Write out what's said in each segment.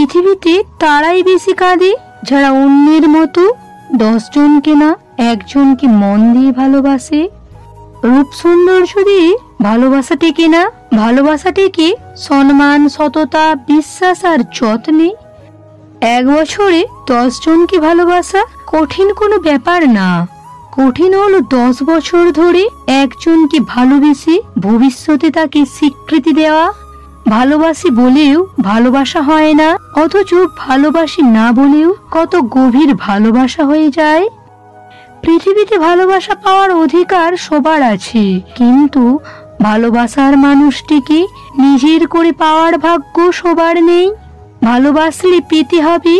পৃথিবীতে তারাই বেশি কাঁদে যারা অন্যের মতো 10 জনকে না একজনকে মন দিয়ে ভালোবাসে। রূপ সৌন্দর্য দিয়ে ভালোবাসা টেকে না, ভালোবাসা টেকে সম্মান, সততা, বিশ্বাস আর যত্নে। 1 বছরে 10 জনকে ভালোবাসা কঠিন কোনো ব্যাপার না, কঠিন হলো 10 বছর ধরে একজনকে ভালোবেসে ভবিষ্যতে তাকে স্বীকৃতি দেওয়া। ভালোবাসি বলেও ভালোবাসা হয় না, অথচ ভালোবাসি না বলেও কত গভীর ভালোবাসা হয়ে যায়। পৃথিবীতে ভালোবাসা পাওয়ার অধিকার সবার আছে, কিন্তু ভালোবাসার মানুষটিকে নিজের করে পাওয়ার ভাগ্য সবার নেই। ভালোবাসলে পেতে হবে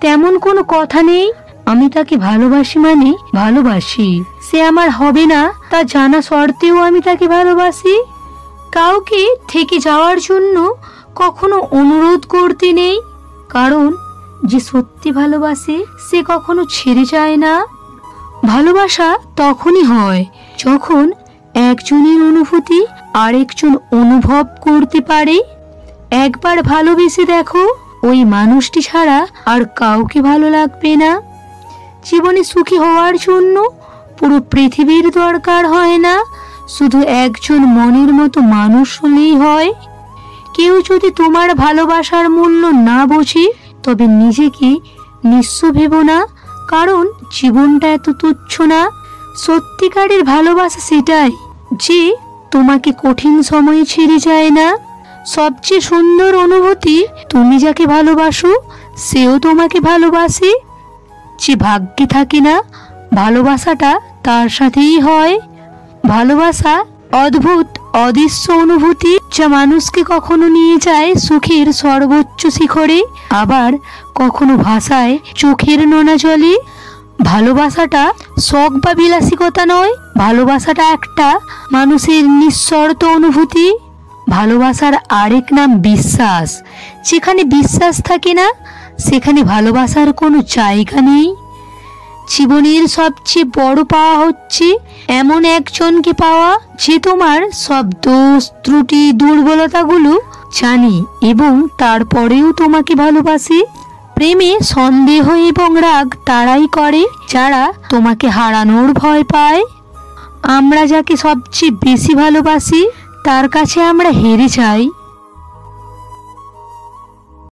তেমন কোনো কথা নেই। আমি তাকে ভালোবাসি মানে ভালোবাসি, সে আমার হবে না তা জানা সত্ত্বেও আমি তাকে ভালোবাসি। কাউকে থেকে যাওয়ার জন্য কখনো অনুরোধ করতে নেই, কারণ যে সত্যি ভালোবাসে সে কখনো ছেড়ে যায় না। ভালোবাসা তখনই হয় যখন একজনের অনুভূতি আরেকজন অনুভব করতে পারে। একবার ভালোবেসে দেখো, ওই মানুষটি ছাড়া আর কাউকে ভালো লাগবে না। জীবনে সুখী হওয়ার জন্য পুরো পৃথিবীর দরকার হয় না, শুধু একজন মনের মতো মানুষ হলেই হয়। কেউ যদি তোমার ভালোবাসার মূল্য না বোঝে তবে নিজেকে নিঃস্ব ভেবো না, কারণ জীবনটা এত তুচ্ছ না। সত্যিকারের ভালোবাসা সেটাই যে তোমাকে কঠিন সময়ে ছেড়ে যায় না। সবচেয়ে সুন্দর অনুভূতি, তুমি যাকে ভালোবাসো সেও তোমাকে ভালোবাসে। যে ভাগ্যে থাকে না ভালোবাসাটা তার সাথেই হয়। ভালোবাসা অদ্ভুত অদৃশ্য অনুভূতি, যা মানুষকে কখনো নিয়ে যায় সুখের সর্বোচ্চ শিখরে, আবার কখনো ভাসায় চোখের নোনা জলে। ভালোবাসাটা শখ বা বিলাসিকতা নয়, ভালোবাসাটা একটা মানুষের নিঃশর্ত অনুভূতি। ভালোবাসার আরেক নাম বিশ্বাস। যেখানে বিশ্বাস থাকে না সেখানে ভালোবাসার কোনো জায়গা নেই। জীবনের সবচেয়ে বড় পাওয়া হচ্ছে এমন একজনকে পাওয়া যে তোমার সব দোষ, ত্রুটি, দুর্বলতাগুলো জানে এবং তারপরেও তোমাকে ভালোবাসে। প্রেমে সন্দেহ এবং রাগ তারাই করে যারা তোমাকে হারানোর ভয় পায়। আমরা যাকে সবচেয়ে বেশি ভালোবাসি তার কাছে আমরা হেরে যাই,